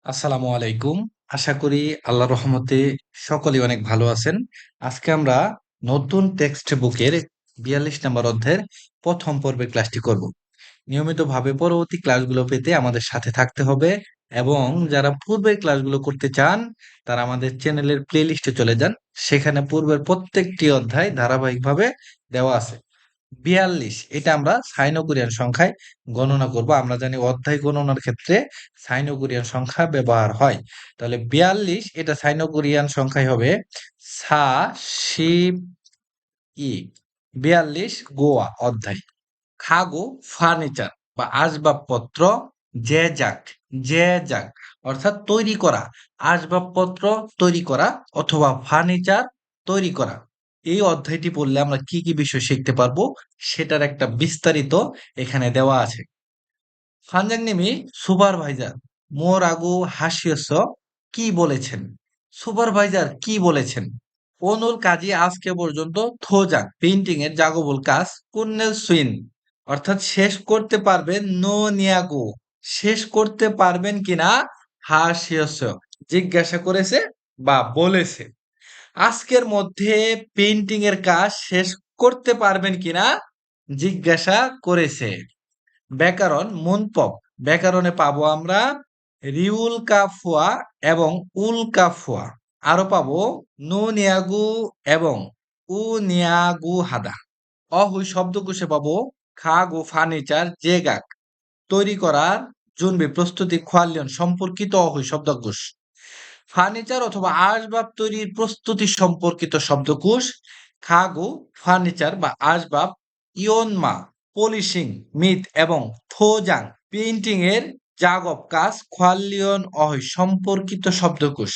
আসসালামু আলাইকুম। আশা করি আল্লাহর রহমতে সকলেই অনেক ভালো আছেন। আজকে আমরা নতুন টেক্সট বুকের ৪২ নম্বর অধ্যায়ের প্রথম পর্বের ক্লাসটি করব। নিয়মিতভাবে পরবর্তী ক্লাসগুলো পেতে আমাদের সাথে থাকতে হবে এবং যারা পূর্বের ক্লাসগুলো করতে চান তারা আমাদের চ্যানেলের প্লেলিস্টে চলে যান। সেখানে পূর্বের প্রত্যেকটি অধ্যায় ধারাবাহিকভাবে দেওয়া আছে। ৪২ এটা আমরা সাইনো কোরিয়ান সংখ্যায় গণনা করব। আমরা জানি অধ্যায় গণনার ক্ষেত্রে সাইনো কোরিয়ান সংখ্যা ব্যবহার হয়। তাহলে ৪২ এটা সাইনো কোরিয়ান সংখ্যায় হবে সা শিব ই ৪২ গোয়া অধ্যায়। খাগো ফার্নিচার বা আসবাবপত্র জেজাক জেজাক অর্থাৎ তৈরি করা আসবাবপত্র তৈরি করা অথবা ফার্নিচার তৈরি করা। এই অধ্যায়টি পড়লে আমরা কি কি বিষয় শিখতে পারবো সেটার একটা বিস্তারিত এখানে দেওয়া আছে। ফানজাংনিমি সুপারভাইজার মোর আগু হাসিয়স কি বলেছেন? সুপারভাইজার কি বলেছেন? অনুল কাজী আজকে পর্যন্ত থোজাক পেইন্টিং এর জাগবুল কাজ কুন্নেল সুইন অর্থাৎ শেষ করতে পারবেন নো নিয়াগো শেষ করতে পারবেন কিনা হাসিয়স জিজ্ঞাসা করেছে বা বলেছে। আজকের মধ্যে পেইন্টিং এর কাজ শেষ করতে পারবেন কিনা জিজ্ঞাসা করেছে। ব্যাকরণ মুনপব ব্যাকরণে পাবো আমরা রিউল কাফুয়া এবং উল কাফুয়া। আরো পাবো নু নিয়াগু এবং উ নিয়াগু হাদা। অহুই শব্দকোষে পাবো খাগু ফার্নিচার জেগাক তৈরি করার জুনবি প্রস্তুতি খোয়ালিয়ন সম্পর্কিত অহুই শব্দকোষ। ফার্নিচার অথবা আসবাব তৈরির প্রস্তুতি সম্পর্কিত শব্দকোষ খাগু ফার্নিচার বা আসবাব ইয়নমা পলিশিং মিথ এবং থোজাং পেইন্টিং এর জাগব কাজ খোয়ালিয়ন অহৈ সম্পর্কিত শব্দকোষ।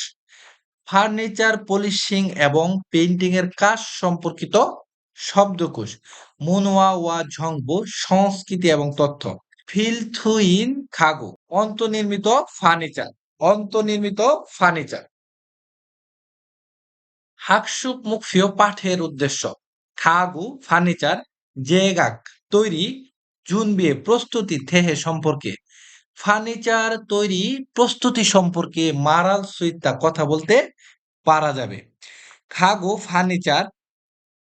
ফার্নিচার পলিশিং এবং পেইন্টিং এর কাজ সম্পর্কিত শব্দকোষ। মুনওয়া ওয়া ঝংবো সংস্কৃতি এবং তথ্য। ফিলথুইন খাগো অন্তর্নির্মিত ফার্নিচার অন্তর্নির্মিত ফার্নিচার। হাকসুক মুখফিও পাঠের উদ্দেশ্য খাগু ফার্নিচার জেগাক তৈরি জুনবিয়ে প্রস্তুতি থেহে সম্পর্কে ফার্নিচার তৈরি প্রস্তুতি সম্পর্কে মারাল সুইতা কথা বলতে পারা যাবে। খাগো ফার্নিচার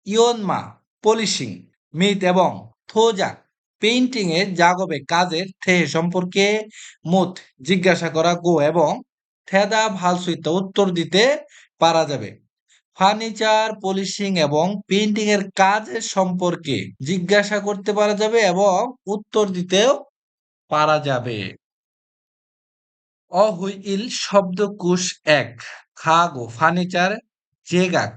ইয়নমা পলিশিং মিট এবং থোজাক পেইন্টিং এর জাগবে কাজের থেহে সম্পর্কে মুত জিজ্ঞাসা করা গো এবং থেদা ভাল সুইতা উত্তর দিতে পারা যাবে। ফার্নিচার পলিশিং এবং পেইন্টিং এর কাজের সম্পর্কে জিজ্ঞাসা করতে পারা যাবে এবং উত্তর দিতেও পারা যাবে। অহুইল শব্দকোষ এক খাগো ফার্নিচার জেগাক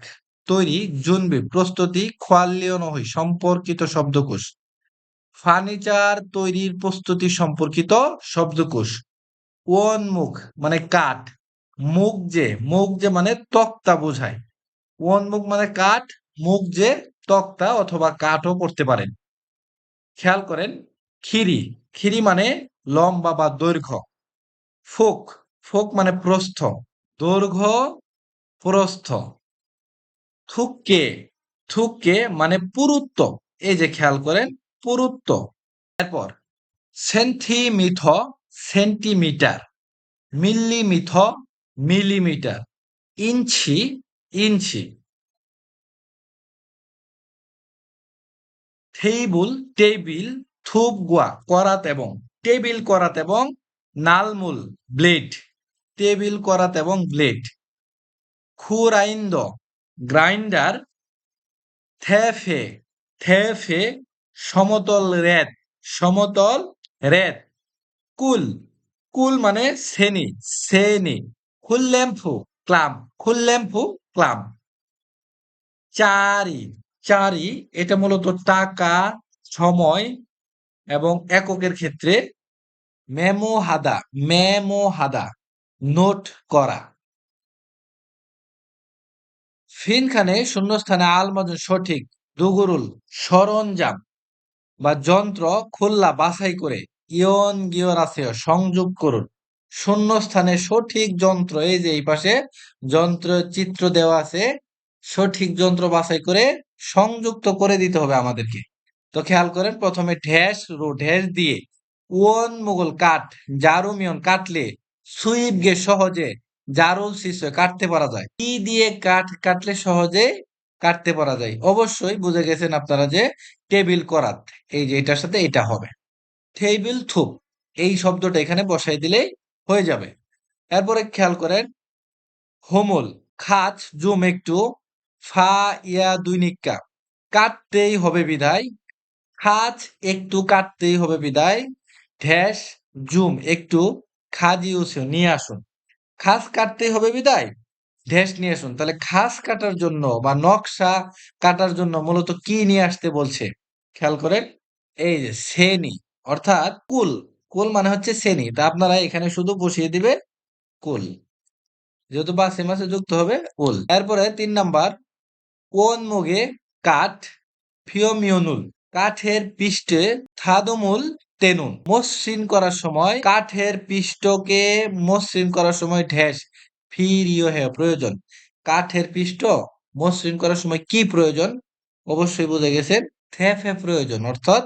তৈরি জুনবি প্রস্তুতি খোয়ালিয়ন অহুই সম্পর্কিত শব্দকোষ। ফার্নিচার তৈরির প্রস্তুতি সম্পর্কিত শব্দকোষ। ওয়ান মুখ মানে কাঠ, মুখ যে মানে তক্তা বোঝায়। ওয়ান মুখ মানে কাঠ, মুখ যে তক্তা অথবা কাঠও পড়তে পারেন। খেয়াল করেন খিরি, খিরি মানে লম্বা বা দৈর্ঘ্য। ফোক, ফোক মানে প্রস্থ, দৈর্ঘ্য প্রস্থ। থুককে, থুককে মানে পুরুত্ব, এই যে খেয়াল করেন পুরুত্ব। এরপর সেন্টিমিথ, সেন্টিমিটার, মিলিমিথ, মিলিমিটার, ইঞ্চি, ইঞ্চি। টেইবুল, টেবিল, থুপ গুয়া করাত এবং টেবিল করাত এবং নালমুল ব্লেড, টেবিল করাত এবং ব্লেড। খুরাইন্দ গ্রাইন্ডার, থেফে, থেফে সমতল রেত, সমতল রেত। কুল, কুল মানে শ্রেণী, শ্রেণী। খুল্লেম্ফু ক্লাব, খুল্লেম্ফু ক্লাব। চারি, চারি এটা মূলত টাকা, সময় এবং এককের ক্ষেত্রে মেমো হাদা, মেমো হাদা নোট করা। ফিনখানে শূন্যস্থানে আলমাজন সঠিক দুগুরুল সরঞ্জাম বা যন্ত্র খুল্লা বাছাই করে ইয়ন গিয়র আছে সংযোগ করুন। শূন্যস্থানে সঠিক যন্ত্র, এই যে এই পাশে যন্ত্র চিত্র দেওয়া আছে, সঠিক যন্ত্র বাছাই করে সংযুক্ত করে দিতে হবে আমাদেরকে। তো খেয়াল করেন প্রথমে ঢ্যাস রো ঢ্যাস দিয়ে ওয়ন মুঘল কাঠ জারুমিয়ন কাটলে সুইপ গে সহজে, জারুল শিশু কাটতে পারা যায়। কি দিয়ে কাটলে সহজে কাটতে পারা যায়? অবশ্যই বুঝে গেছেন আপনারা যে টেবিল করাত, এই যে এটার সাথে এটা হবে। টেবিল থুপ, এই শব্দটা এখানে বসাই দিলেই হয়ে যাবে। এরপরে খেয়াল করেন, হোমল, খাচ জুম একটু, ফা ইয়া দৈনিকা, কাটতেই হবে বিধায়, খাচ একটু কাটতেই হবে বিদায়, ঢ্যাস জুম একটু, খাজিউসে নিয়ে আসুন। খাস কাটতেই হবে বিদায়, ঢেস নিয়ে আসুন। তাহলে খাস কাটার জন্য বা নকশা কাটার জন্য মূলত কি নিয়ে আসতে বলছে? খেয়াল করেন, এই যে শ্রেণী, অর্থাৎ কুল। কুল মানে হচ্ছে শ্রেণী, তা আপনারা এখানে শুধু বসিয়ে দিবে কুল, যেহেতু বাসে মাসে যুক্ত হবে কুল। এরপরে ৩ নাম্বার, কোন মুগে কাঠ ফিয়মিয়নুল, কাঠের পৃষ্ঠে থাদমূল টেনুন, মসৃণ করার সময় কাঠের পৃষ্ঠকে মসৃণ করার সময় ঢেস ফিরিও হে প্রয়োজন। কাঠের পৃষ্ঠ মসৃণ করার সময় কি প্রয়োজন? অবশ্যই বুঝে গেছেন, থেফে প্রয়োজন, অর্থাৎ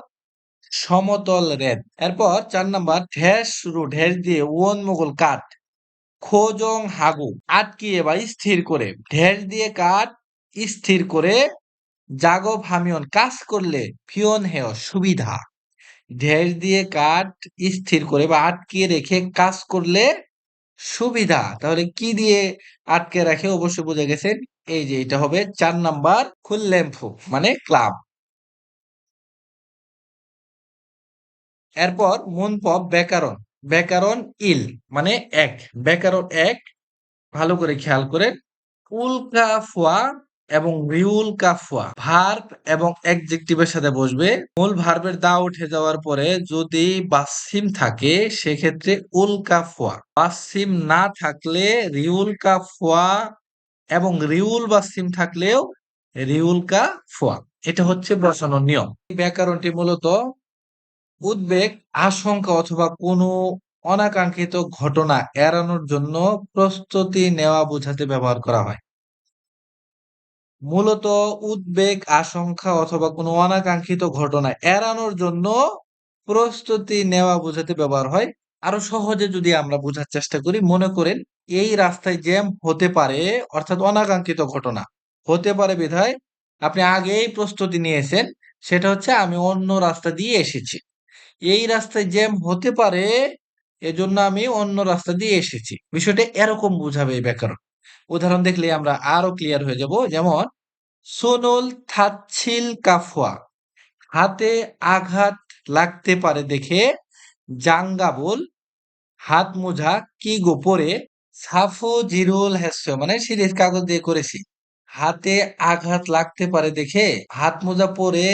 সমতল রেত। এরপর ৪ নাম্বার, ঢেস শুরু, ঢেস দিয়ে ওন মুগল কাঠ খোজং হাগু, আটকিয়ে বা স্থির করে, ঢেস দিয়ে কাঠ স্থির করে, জাগো ভামিয়ন, কাজ করলে, ফিয়ন হেয় সুবিধা, ঢেস দিয়ে কাঠ স্থির করে বা আটকিয়ে রেখে কাজ করলে সুবিধা। তাহলে কি দিয়ে আটকে রাখে? অবশ্যই বুঝে গেছেন, এই যে এটা হবে ৪ নাম্বার খুল্লেম্ফু মানে ক্লাব। এরপর মুনপব ব্যাকরণ, ব্যাকরণ ইল মানে এক, ব্যাকরণ এক, ভালো করে খেয়াল করেন, উল্কাফুয়া এবং রিউলকাফুয়া ভার্ব এবং অ্যাডজেক্টিভের সাথে বসবে। মূল ভার্বের দা উঠে যাওয়ার পরে যদি বাসিম থাকে সেক্ষেত্রে উল্কাফুয়া, বাসিম না থাকলে রিউলকাফুয়া, এবং রিউল বাসিম থাকলেও রিউলকাফুয়া। এটা হচ্ছে বসানোর নিয়ম। এই ব্যাকরণটি মূলত উদ্বেগ, আশঙ্কা অথবা কোনো অনাকাঙ্ক্ষিত ঘটনা এড়ানোর জন্য প্রস্তুতি নেওয়া বোঝাতে ব্যবহার করা হয়। মূলত উদ্বেগ, আশঙ্কা অথবা কোনো অনাকাঙ্ক্ষিত ঘটনা এড়ানোর জন্য প্রস্তুতি নেওয়া বোঝাতে ব্যবহার হয়। আরো সহজে যদি আমরা বোঝার চেষ্টা করি, মনে করেন এই রাস্তায় জ্যাম হতে পারে, অর্থাৎ অনাকাঙ্ক্ষিত ঘটনা হতে পারে বিধায় আপনি আগেই প্রস্তুতি নিয়েছেন, সেটা হচ্ছে আমি অন্য রাস্তা দিয়ে এসেছি। এই রাস্তায় জ্যাম হতে পারে, এজন্য আমি অন্য রাস্তা দিয়ে এসেছি। বিষয়টা এরকম বুঝাবে এই ব্যাকরণ। উদাহরণ দেখলে আমরা আরো ক্লিয়ার হয়ে যাব। যেমন সোনল থাচ্ছিল কাফুয়া, হাতে আঘাত লাগতে পারে দেখে জাঙ্গাবুল, হাত মোজা কি গো পরে, সাফু জিরুল হেস্য মানে সিরিজ কাগজ দিয়ে করেছি। হাতে আঘাত লাগতে পারে দেখে হাত মোজা পরে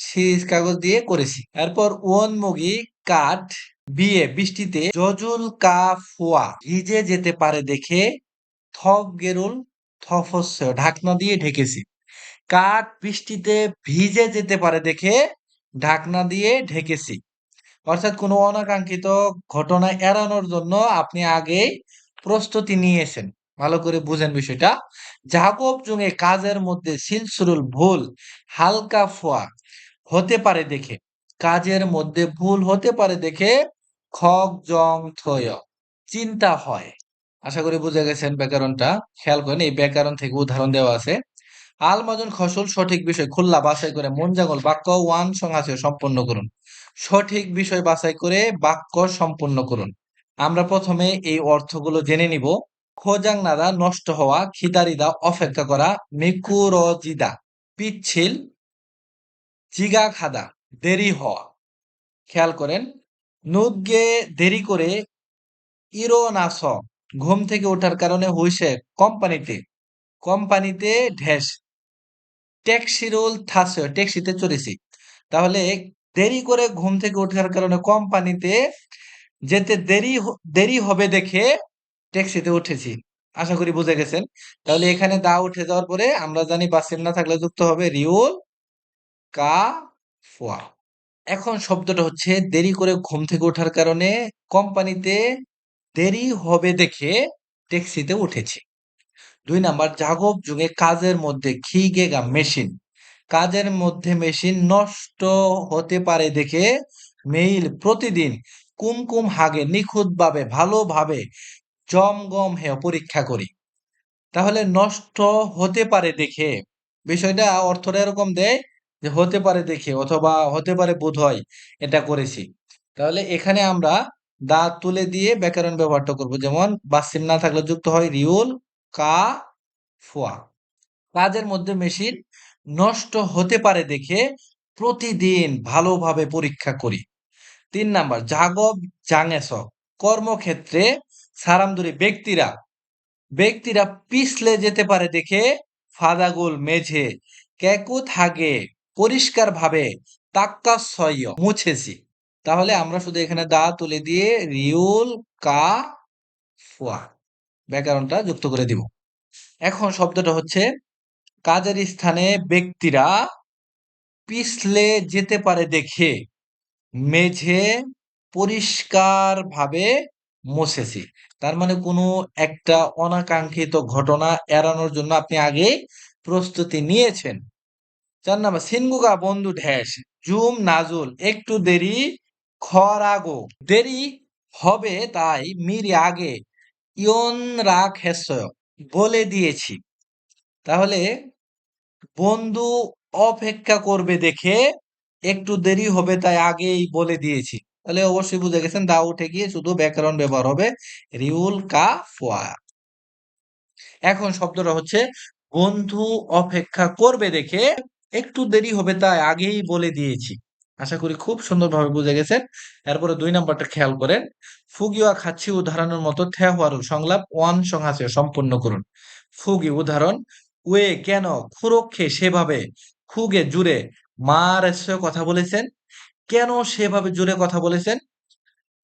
সিরিজ কাগজ দিয়ে করেছি। এরপর ওন মুগি কাঠ বিয়ে বৃষ্টিতে জজুল কাফুয়া, ভিজে যেতে পারে দেখে থফ গেরুল থফস্য, ঢাকনা দিয়ে ঢেকেছি। কাঠ বৃষ্টিতে ভিজে যেতে পারে দেখে ঢাকনা দিয়ে ঢেকেছি। অর্থাৎ কোনো অনাকাঙ্ক্ষিত ঘটনা এড়ানোর জন্য আপনি আগেই প্রস্তুতি নিয়েছেন। ভালো করে বুঝেন বিষয়টা। জাকব জুঙে কাজের মধ্যে সিলসুরুল ভুল হালকা ফোয়া হতে পারে দেখে, কাজের মধ্যে ভুল হতে পারে দেখে খগ জং থয়, চিন্তা হয়। আশা করি বুঝে গেছেন ব্যাকরণটা। খেয়াল করেন, এই ব্যাকরণ থেকে উদাহরণ দেওয়া আছে। আল মাজন খসল, সঠিক বিষয় খুল্লা বাছাই করে মন জাগল বাক্য ওয়ান সংহাসে সম্পন্ন করুন। সঠিক বিষয় বাছাই করে বাক্য সম্পূর্ণ করুন। আমরা প্রথমে এই অর্থগুলো জেনে নিব। খোজাং নাদা নষ্ট হওয়া, খিদারিদা অপেক্ষা করা, মিকুরজিদা পিচ্ছিল, জিগা খাদা দেরি হওয়া। খেয়াল করেন, নুদগে দেরি করে, ইরো নাস ঘুম থেকে ওঠার কারণে হইছে কোম্পানিতে, কোম্পানিতে ঢেস, ট্যাক্সিরোল থাস ট্যাক্সিতে চড়েছি। তাহলে দেরি করে ঘুম থেকে ওঠার কারণে কোম্পানিতে যেতে দেরি হবে দেখে ট্যাক্সিতে উঠেছি। আশা করি বুঝে গেছেন। তাহলে এখানে দা উঠে যাওয়ার পরে আমরা জানি বাসিম না থাকলে যুক্ত হবে রিউল কা ফুয়া। এখন শব্দটা হচ্ছে দেরি করে ঘুম থেকে ওঠার কারণে কোম্পানিতে দেরি হবে দেখে ট্যাক্সিতে উঠেছি। ২ নাম্বার, যাগব যুগে কাজের মধ্যে খিগেগা মেশিন, কাজের মধ্যে মেশিন নষ্ট হতে পারে দেখে মেইল প্রতিদিন কুমকুম হাগে নিখুঁতভাবে ভালোভাবে জমগম হেয় পরীক্ষা করি। তাহলে নষ্ট হতে পারে দেখে, বিষয়টা অর্থটা এরকম দেয় যে হতে পারে দেখে অথবা হতে পারে বোধহয় এটা করেছি। তাহলে এখানে আমরা দাঁত তুলে দিয়ে ব্যাকরণ ব্যবহারটা করব, যেমন বাসিম না থাকলে যুক্ত হয় রিউল কা ফুয়া। কাজের মধ্যে মেশিন নষ্ট হতে পারে দেখে প্রতিদিন ভালোভাবে পরীক্ষা করি। ৩ নাম্বার জাগব জাঙেছ, কর্মক্ষেত্রে সারামদুরি ব্যক্তিরা পিছলে যেতে পারে দেখে ফাদাগুল মেঝে ক্যাকুত হাগে পরিষ্কারভাবে তাক্কাসয় মুছেছি। তাহলে আমরা শুধু এখানে দা তুলে দিয়ে রিউল কা ফুয়া ব্যাকরণটা যুক্ত করে দিব। এখন শব্দটা হচ্ছে কাজের স্থানে ব্যক্তিরা পিছলে যেতে পারে দেখে মেঝে পরিষ্কারভাবে মুছেছি। তার মানে কোনো একটা অনাকাঙ্ক্ষিত ঘটনা এড়ানোর জন্য আপনি আগেই প্রস্তুতি নিয়েছেন। ৪ নাম্বার সিনগুগা বন্ধু ঢ্যাস জুম নাজুল একটু দেরি খরাগো, দেরি হবে তাই মিরি আগে ইয়ন রাখ হেসয় বলে দিয়েছি। তাহলে বন্ধু অপেক্ষা করবে দেখে একটু দেরি হবে তাই আগেই বলে দিয়েছি। তাহলে অবশ্যই বুঝে গেছেন দা উঠে গিয়ে শুধু ব্যাকরণ ব্যবহার হবে রিউল কা ফোয়া। এখন শব্দটা হচ্ছে বন্ধু অপেক্ষা করবে দেখে একটু দেরি হবে তাই আগেই বলে দিয়েছি। আশা করি খুব সুন্দরভাবে বুঝে গেছেন। এরপরে ২ নাম্বারটা খেয়াল করেন। ফুগিওয়া খাচ্ছি উদাহরণের মতো থ্যাহওয়ারুল সংলাপ ওয়ান সংহাসে সম্পূর্ণ করুন। ফুগি উদাহরণ ওয়ে কেন খুরক্ষে সেভাবে খুগে জুড়ে মার কথা বলেছেন, কেন সেভাবে জুড়ে কথা বলেছেন?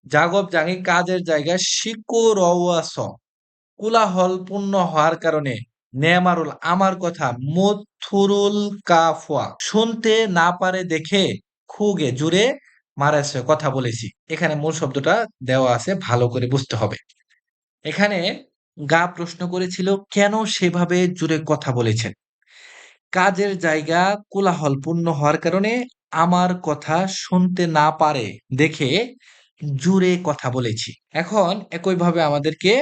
জাগব জাঙ্গি কাজের জায়গায় শিকোরওয়াস কোলাহলপূর্ণ হওয়ার কারণে নেমারুল আমার কথা মথুরুল কাফওয়া শুনতে না পারে দেখে খুগে জুড়ে মারাছে কথা বলেছি। এখানে মূল শব্দটা দেওয়া আছে, ভালো করে বুঝতে হবে। এখানে গা প্রশ্ন করেছিল কেন সেভাবে জুড়ে কথা বলেছেন। কাজের জায়গা কোলাহলপূর্ণ হওয়ার কারণে আমার কথা শুনতে না পারে দেখে জুড়ে কথা বলেছি। এখন একইভাবে আমাদেরকে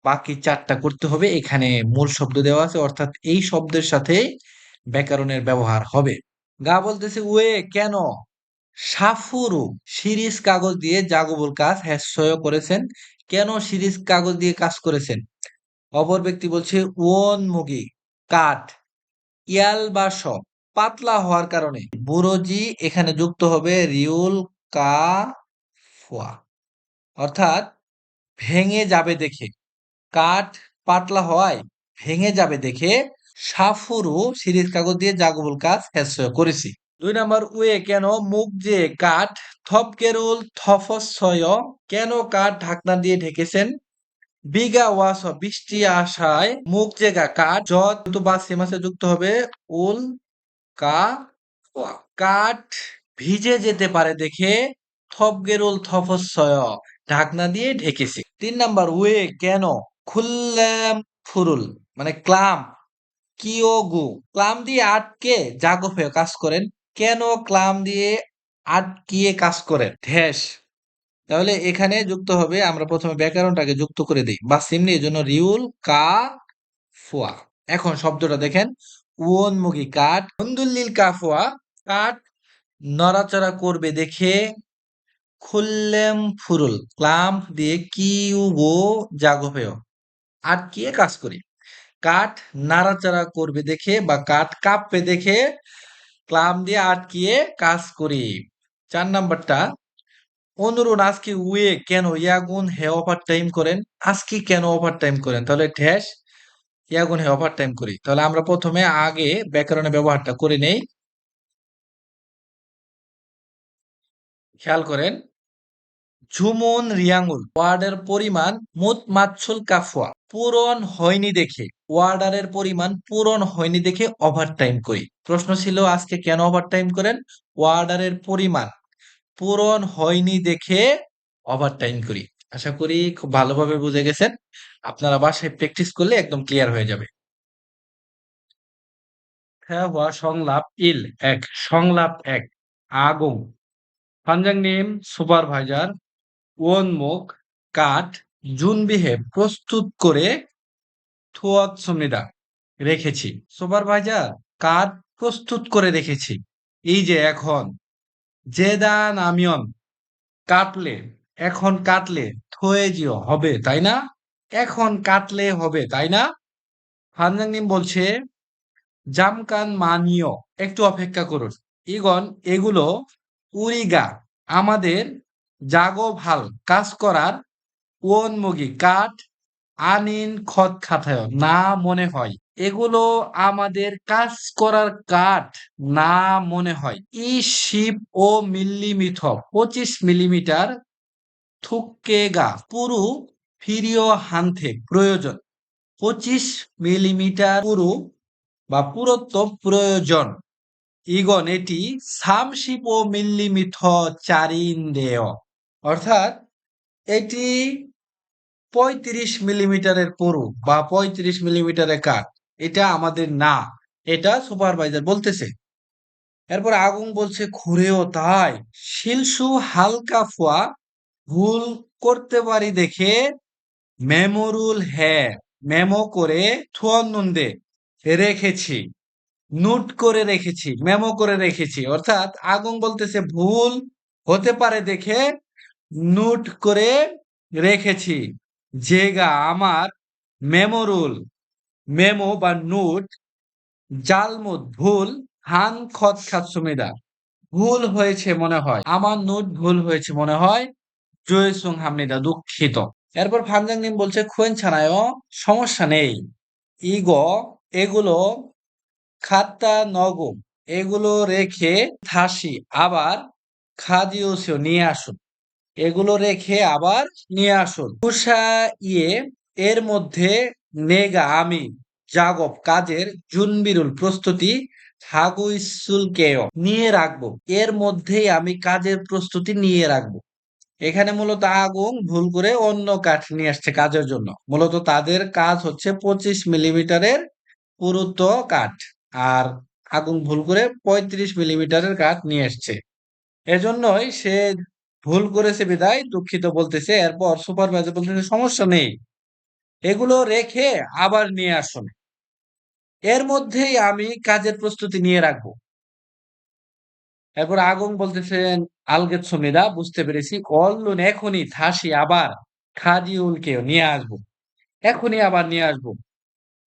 বাকি ৪ টা করতে হবে। এখানে মূল শব্দ দেওয়া আছে, অর্থাৎ এই শব্দের সাথে ব্যাকরণের ব্যবহার হবে। গা বলতেছে ওয়ে কেন সাফুরু সিরিজ কাগজ দিয়ে জাগবুল কাজ হ্যাস্যয় করেছেন, কেন সিরিজ কাগজ দিয়ে কাজ করেছেন? অপর ব্যক্তি বলছে ওন মুগি কাঠ ইয়াল বা স পাতলা হওয়ার কারণে বুরোজি এখানে যুক্ত হবে রিউল কা ফুয়া, অর্থাৎ ভেঙে যাবে দেখে। কাঠ পাতলা হওয়ায় ভেঙে যাবে দেখে সাফুরু সিরিজ কাগজ দিয়ে জাগবুল কাজ হ্যাস্য করেছি। ২ নাম্বার উয়ে কেন মুখ যে কাঠ থপকেরুল থফসয় কেন কাঠ ঢাকনা দিয়ে ঢেকেছেন? বিগা ওয়াস বৃষ্টি আসায় মুখ জেগা কাঠ যত বা সেমাসে যুক্ত হবে উল কা ওয়া। কাঠ ভিজে যেতে পারে দেখে থপগেরুল থফসয় ঢাকনা দিয়ে ঢেকেছি। ৩ নাম্বার ওয়ে কেন খুল্লাম ফুরুল মানে ক্লাম কিয়োগু ক্লাম দিয়ে আটকে জাগফে কাজ করেন, কেন ক্লাম দিয়ে আটকিয়ে কাজ করেন ঢ্যাস। তাহলে এখানে যুক্ত হবে, আমরা প্রথমে ব্যাকরণটাকে যুক্ত করে দিই বা সিমনি এই জন্য রিউল কা ফুয়া। এখন শব্দটা দেখেন উন মুগি কাঠ বন্দুল্লিল কাফুয়া কাঠ নড়াচড়া করবে দেখে খুল্লেম ফুরুল ক্লাম্প দিয়ে কিউগো জাগোপেয় আটকিয়ে কাজ করি। কাঠ নাড়াচাড়া করবে দেখে বা কাঠ কাঁপবে দেখে ক্লাম দিয়ে আটকিয়ে কাজ করি। ৪ নাম্বারটা অনুরুণ আজকে উয়ে কেন ইয়াগুন হে ওভার টাইম করেন, আজকে কেন ওভার টাইম করেন? তাহলে ঢ্যাস ইয়াগুন হে ওভার টাইম করি। তাহলে আমরা প্রথমে আগে ব্যাকরণের ব্যবহারটা করে নেই। খেয়াল করেন ঝুমুন রিয়াঙ্গুল ওয়ার্ডের পরিমাণ মুত মাতসুল কাফুয়া পূরণ হয়নি দেখে ওয়ার্ডারের পরিমাণ পূরণ হয়নি দেখে ওভারটাইম করি। প্রশ্ন ছিল আজকে কেন ওভারটাইম করেন? ওয়ার্ডারের পরিমাণ পূরণ হয়নি দেখে ওভারটাইম করি। আশা করি খুব ভালোভাবে বুঝে গেছেন। আপনারা বাসায় প্র্যাকটিস করলে একদম ক্লিয়ার হয়ে যাবে। হ্যাঁ হওয়া সংলাপ ইল এক সংলাপ এক আগুন পাঞ্জাং নেম সুপারভাইজার 원목, কাঠ, 준비해 প্রস্তুত করে থুয়াচ্ছমিদা রেখেছি। সুপারভাইজার, কাঠ প্রস্তুত করে রেখেছি। এই যে এখন জেদা নামিয়ন কাটলে, এখন কাটলে থুয়েজিও হবে তাই না? এখন কাটলে হবে তাই না? হানজাংনিম বলছে জামকান মানিও, একটু অপেক্ষা করুন। ইগন, এগুলো উরিগা, আমাদের জাগো ভাল, কাজ করার ওনমুগি কাঠ আনিন খত খাতায়, না মনে হয়। এগুলো আমাদের কাজ করার কাঠ, না মনে হয়। ই শিপ ও মিলিমিথ, 25 মিলিমিটার থুক্কেগা, পুরু ফিরিও হানতে প্রয়োজন। 25 মিলিমিটার পুরু বা পুরুত্ব প্রয়োজন। ইগন, এটি 30 মিলিমিথ চারিন্দেয়, অর্থাৎ এটি 35 মিলিমিটারের পুরু বা 35 মিলিমিটারের কাঠ। এটা আমাদের না, এটা সুপারভাইজার বলতেছে। এরপর আগুন বলছে ঘুরেও তাই, শিলসু হালকা ফুয়া ভুল করতে পারি দেখে মেমোরুল হ্যাঁ, মেমো করে থুয়ান্নুন্দে রেখেছি, নোট করে রেখেছি, মেমো করে রেখেছি। অর্থাৎ আগুন বলতেছে ভুল হতে পারে দেখে নোট করে রেখেছি। যেগা আমার মেমোরুল, মেমো বা নোট, জালমুদ ভুল, হান খত খাতসুমিদা ভুল হয়েছে মনে হয়, আমার নোট ভুল হয়েছে মনে হয়, জয়সুং হামনিদা দুঃখিত। এরপর ফানজাংনিম বলছে খুয়েন ছানায়ও, সমস্যা নেই। ইগ, এগুলো খাত্তা নগম, এগুলো রেখে থাসি, আবার খাদিওসিও নিয়ে আসুন, এগুলো রেখে আবার নিয়ে আসুন। উষা ইয়ে, এর মধ্যে নেগা আমি জাগব কাজের জুনবিরুল প্রস্তুতি হাগুইসুলকেও নিয়ে রাখবো, এর মধ্যেই আমি কাজের প্রস্তুতি নিয়ে রাখবো। এখানে মূলত আগুন ভুল করে অন্য কাঠ নিয়ে আসছে কাজের জন্য। মূলত তাদের কাজ হচ্ছে 25 মিলিমিটারের পুরুত্ব কাঠ, আর আগুন ভুল করে 35 মিলিমিটারের কাঠ নিয়ে আসছে। এজন্যই সে ভুল করেছে বিদায় দুঃখিত বলতেছে। এরপর সুপারভাইজার বলতেছে সমস্যা নেই, এগুলো রেখে আবার নিয়ে আসুন, এর মধ্যেই আমি কাজের প্রস্তুতি নিয়ে রাখবো। এরপর আগুন বলতেছেন আলগেত সমিদা, বুঝতে পেরেছি, অলুন এখনই থাসি, আবার খাজিউলকেও নিয়ে আসবো, এখনই আবার নিয়ে আসবো।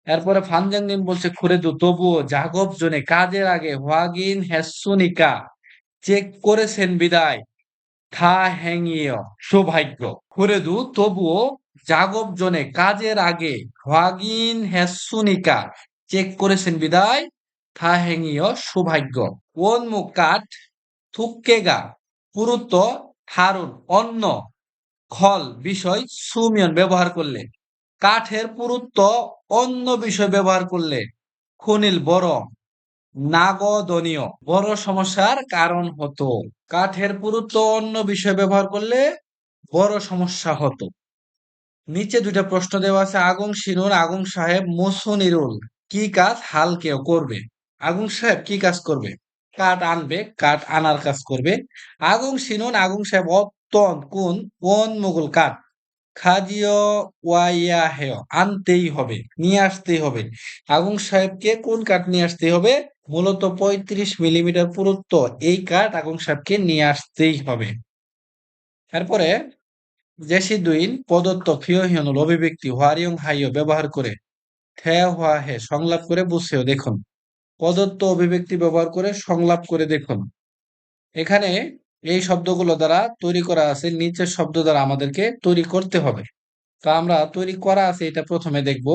এরপরে ফানজাংনিম বলছে খুরেদু, তবুও জাগব জনে কাজের আগে হোয়াগিন হেসুনিকা চেক করেছেন বিদায় থা হ্যাংইয় সৌভাগ্য। খুরেদু, তবুও জাগব জনে কাজের আগে হোয়াগিন হেসুনিকা চেক করেছেন বিদায় থা হ্যাংইয় সৌভাগ্য। ওন মুখ কাঠ থুক্কেগা, পুরুত্ব হারুন, অন্য খল বিষয় সুমিয়ন ব্যবহার করলে, কাঠের পুরুত্ব অন্য বিষয় ব্যবহার করলে খনিল বড় নাগদনীয়, বড় সমস্যার কারণ হতো। কাঠের পুরুত্ব অন্য বিষয় ব্যবহার করলে বড় সমস্যা হতো। নিচে দুইটা প্রশ্ন দেওয়া আছে। আগুন শিনুর, আগুন সাহেব মুসুনিরুল কি কাজ হালকেও করবে? আগুন সাহেব কি কাজ করবে? কাঠ আনবে, কাঠ আনার কাজ করবে। আগুন শিনুন, আগুন সাহেব অত্যন্ত কোন কোন মুঘল কাঠ খাজিও ওয়াইয়া হেয়, আনতেই হবে, নিয়ে আসতেই হবে। আগুন সাহেবকে কোন কাঠ নিয়ে আসতেই হবে? মূলত 35 মিলিমিটার পুরুত্ব এই কাঠ আগুন সাহেবকে নিয়ে আসতেই হবে। এরপরে জেসিডুইন প্রদত্ত ফিওহিয়নুল অভিব্যক্তি হোয়ারিয়ং হাইও ব্যবহার করে থে হওয়া হে সংলাপ করে বুঝেও দেখুন। প্রদত্ত অভিব্যক্তি ব্যবহার করে সংলাপ করে দেখুন। এখানে এই শব্দগুলো দ্বারা তৈরি করা আছে, নিচের শব্দ দ্বারা আমাদেরকে তৈরি করতে হবে। তো আমরা তৈরি করা আছে এটা প্রথমে দেখব।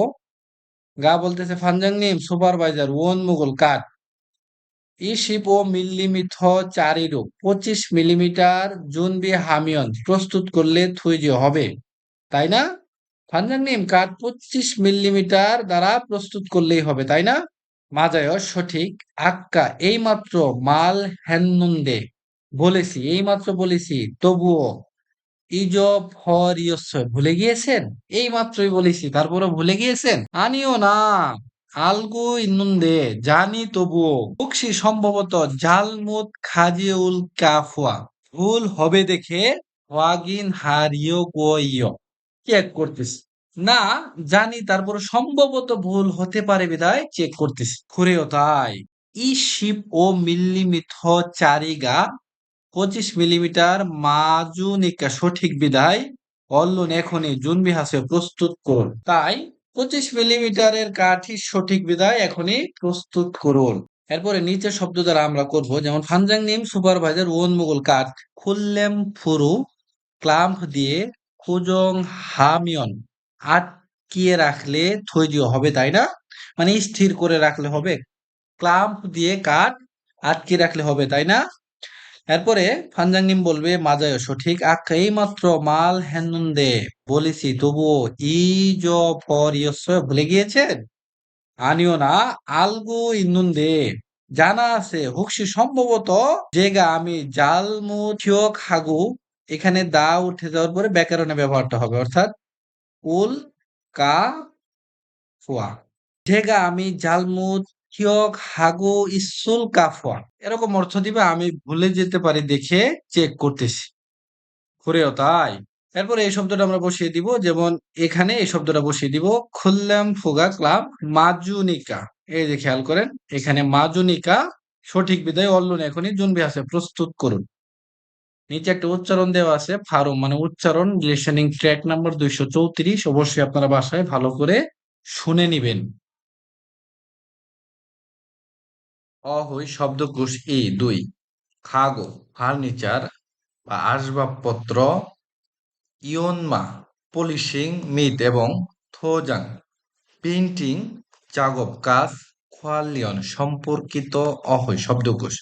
গা বলতেছে ফানজাংনিম সুপারভাইজার ওন মুঘল কাঠ ইশিপ ও মিলিমিথ চারিরু 25 মিলিমিটার জুনবি হামিয়ন প্রস্তুত করলে থুইজি হবে তাই না? ফানজাংনিম কাঠ 25 মিলিমিটার দ্বারা প্রস্তুত করলেই হবে তাই না? মাজায় সঠিক। আক্কা, এইমাত্র মাল হ্যান্নুন্দে বলেছি, এইমাত্র বলেছি, তবুও ইজব হরিয়স ভুলে গিয়েছেন? এই মাত্রই বলেছি তারপরে ভুলে গিয়েছেন? আনিও না, আলগু ইন্নুন্দে জানি তবুও, বকশি সম্ভবত জালমুদ খাজিউল কাফুয়া ভুল হবে দেখে ওয়াগিন হারিও গোইয় চেক করতেছি না জানি তারপর সম্ভবত ভুল হতে পারে বিধায় চেক করতেছি খুরেও তাই ই শিপ ও মিলিমিটার চারিগা 25 মিলিমিটার মাজুনিকা সঠিক বিধায় অল্লুন এখনই জুনবিহাসে প্রস্তুত করুন তাই 25 মিলিমিটারের কাঠই সঠিক বিধায় এখনই প্রস্তুত করুন এরপরে নিচের শব্দ দ্বারা আমরা করব যেমন ফানজাং নিম সুপারভাইজার ওন মুগল কাঠ খুললেম ফুরু ক্লাম্প দিয়ে খুজং হামিয়ন আটকিয়ে রাখলে থৈর্য হবে তাই না মানে স্থির করে রাখলে হবে ক্লাম্প দিয়ে কাঠ আটকে রাখলে হবে তাই না এরপরে ফানজাংনিম বলবে মাজায় সঠিক আখ্যা এই মাত্র মাল হেনুন্দে বলেছি তবুও ইজ ফর ইয়স ভুলে গিয়েছেন আনিও না আলগু ইন্নুন্দে জানা আছে হুকসি সম্ভবত জেগা আমি জালমু থিওক হাগু এখানে দা উঠে যাওয়ার পরে ব্যাকরণে ব্যবহারটা হবে অর্থাৎ উল কা ফুয়া জেগা আমি জালমু থিওক হাগু ইসুল কাফুয়া এরকম অর্থ দিবে আমি ভুলে যেতে পারি দেখে চেক করতেছি করেও তাই এরপরে এই শব্দটা আমরা বসিয়ে দিব যেমন এখানে এই শব্দটা বসিয়ে দিব খুললাম ফুগা ক্লাব মাজুনিকা এই যে খেয়াল করেন এখানে মাজুনিকা সঠিক বিদায় অল্লুন এখনই জুনবি আছে প্রস্তুত করুন নিচে একটা উচ্চারণ দেওয়া আছে ফারুম মানে উচ্চারণ লিসেনিং ট্র্যাক নাম্বার 234 অবশ্যই আপনারা বাসায় ভালো করে শুনে নিবেন অহই শব্দকোষ ই 2 খাগো ফার্নিচার বা আসবাবপত্র ইয়নমা পলিশিং মিট এবং থোজাং পেইন্টিং জাগব কাজ খোয়ালিয়ন সম্পর্কিত অহৈ শব্দকোষ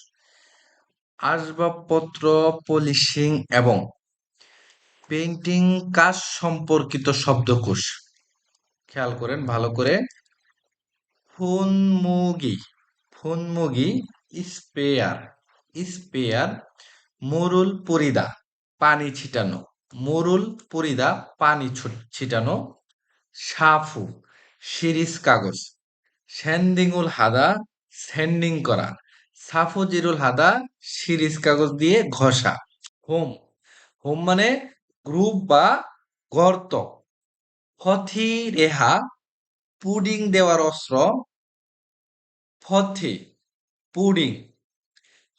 আসবাবপত্র পলিশিং এবং পেইন্টিং কাজ সম্পর্কিত শব্দকোষ খেয়াল করেন ভালো করে ফুনমুগি ফুনমুগি স্পেয়ার স্পেয়ার মুরুল পরিদা পানি ছিটানো মুরুল পরিদা পানি ছিটানো সাফু শিরিষ কাগজ স্যান্ডিংউল হাদা স্যান্ডিং করা সাফুজিরুল হাদা শিরিষ কাগজ দিয়ে ঘষা হোম হোম মানে গ্রুপ বা গর্ত ফথি রেহা পুডিং দেওয়ার অস্ত্র ফথি পুডিং